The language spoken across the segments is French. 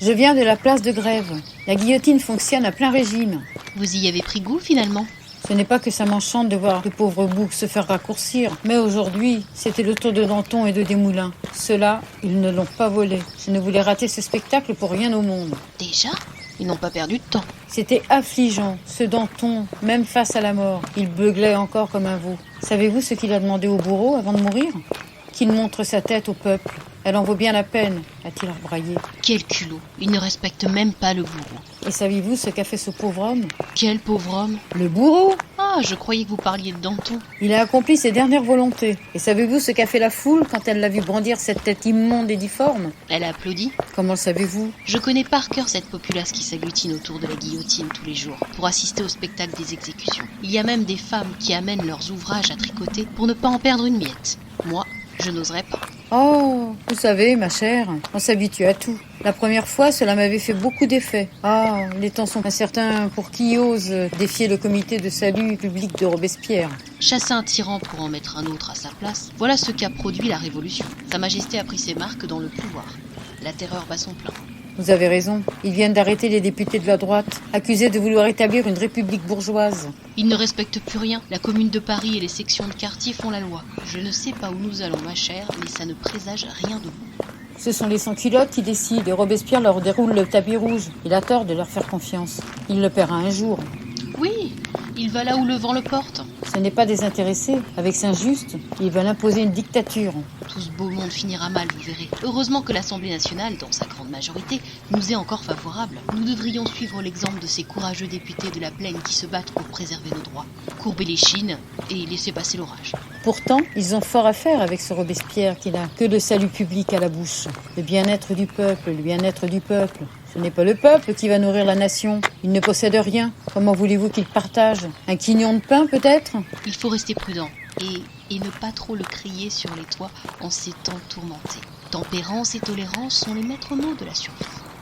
Je viens de la place de Grève. La guillotine fonctionne à plein régime. Vous y avez pris goût finalement? Ce n'est pas que ça m'enchante de voir de pauvres boucs se faire raccourcir, mais aujourd'hui, c'était le tour de Danton et de Desmoulins. Ceux-là, ils ne l'ont pas volé. Je ne voulais rater ce spectacle pour rien au monde. Déjà? Ils n'ont pas perdu de temps. C'était affligeant, ce Danton, même face à la mort. Il beuglait encore comme un veau. Savez-vous ce qu'il a demandé au bourreau avant de mourir? Qu'il montre sa tête au peuple. Elle en vaut bien la peine, a-t-il rebraillé. Quel culot! Il ne respecte même pas le bourreau. Et saviez-vous ce qu'a fait ce pauvre homme? Quel pauvre homme! Le bourreau! Ah, je croyais que vous parliez de Danton. Il a accompli ses dernières volontés. Et savez-vous ce qu'a fait la foule quand elle l'a vu brandir cette tête immonde et difforme? Elle a applaudi. Comment le savez-vous? Je connais par cœur cette populace qui s'agglutine autour de la guillotine tous les jours pour assister au spectacle des exécutions. Il y a même des femmes qui amènent leurs ouvrages à tricoter pour ne pas en perdre une miette. Moi, je n'oserais pas. Oh, vous savez, ma chère, on s'habitue à tout. La première fois, cela m'avait fait beaucoup d'effet. Ah, les temps sont incertains pour qui ose défier le comité de salut public de Robespierre. Chasser un tyran pour en mettre un autre à sa place, voilà ce qu'a produit la Révolution. Sa Majesté a pris ses marques dans le pouvoir. La terreur bat son plein. Vous avez raison. Ils viennent d'arrêter les députés de la droite, accusés de vouloir établir une république bourgeoise. Ils ne respectent plus rien. La commune de Paris et les sections de quartier font la loi. Je ne sais pas où nous allons, ma chère, mais ça ne présage rien de bon. Ce sont les sans-culottes qui décident et Robespierre leur déroule le tapis rouge. Il a tort de leur faire confiance. Il le paiera un jour. Oui, il va là où le vent le porte. Ce n'est pas désintéressé. Avec Saint-Just, ils veulent imposer une dictature. Tout ce beau monde finira mal, vous verrez. Heureusement que l'Assemblée nationale, dans sa grande majorité, nous est encore favorable. Nous devrions suivre l'exemple de ces courageux députés de la plaine qui se battent pour préserver nos droits. Courber les chines et laisser passer l'orage. Pourtant, ils ont fort à faire avec ce Robespierre qui n'a que le salut public à la bouche. Le bien-être du peuple, le bien-être du peuple. Ce n'est pas le peuple qui va nourrir la nation. Il ne possède rien. Comment voulez-vous qu'il partage? Un quignon de pain, peut-être? Il faut rester prudent et ne pas trop le crier sur les toits en ces temps tourmentés. Tempérance et tolérance sont les maîtres mots de la survie.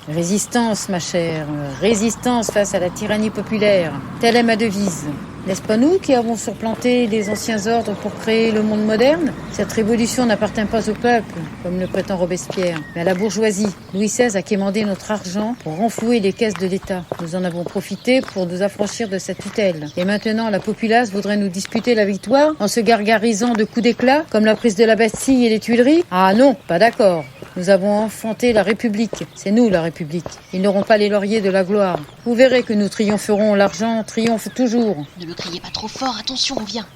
Résistance, ma chère. Résistance face à la tyrannie populaire. Telle est ma devise. N'est-ce pas nous qui avons surplanté les anciens ordres pour créer le monde moderne? Cette révolution n'appartient pas au peuple, comme le prétend Robespierre, mais à la bourgeoisie. Louis XVI a quémandé notre argent pour renflouer les caisses de l'État. Nous en avons profité pour nous affranchir de cette tutelle. Et maintenant, la populace voudrait nous disputer la victoire en se gargarisant de coups d'éclat, comme la prise de la Bastille et les Tuileries? Ah non, pas d'accord. Nous avons enfanté la République. C'est nous, la République. Ils n'auront pas les lauriers de la gloire. Vous verrez que nous triompherons. L'argent triomphe toujours. Ne me criez pas trop fort, attention, on vient.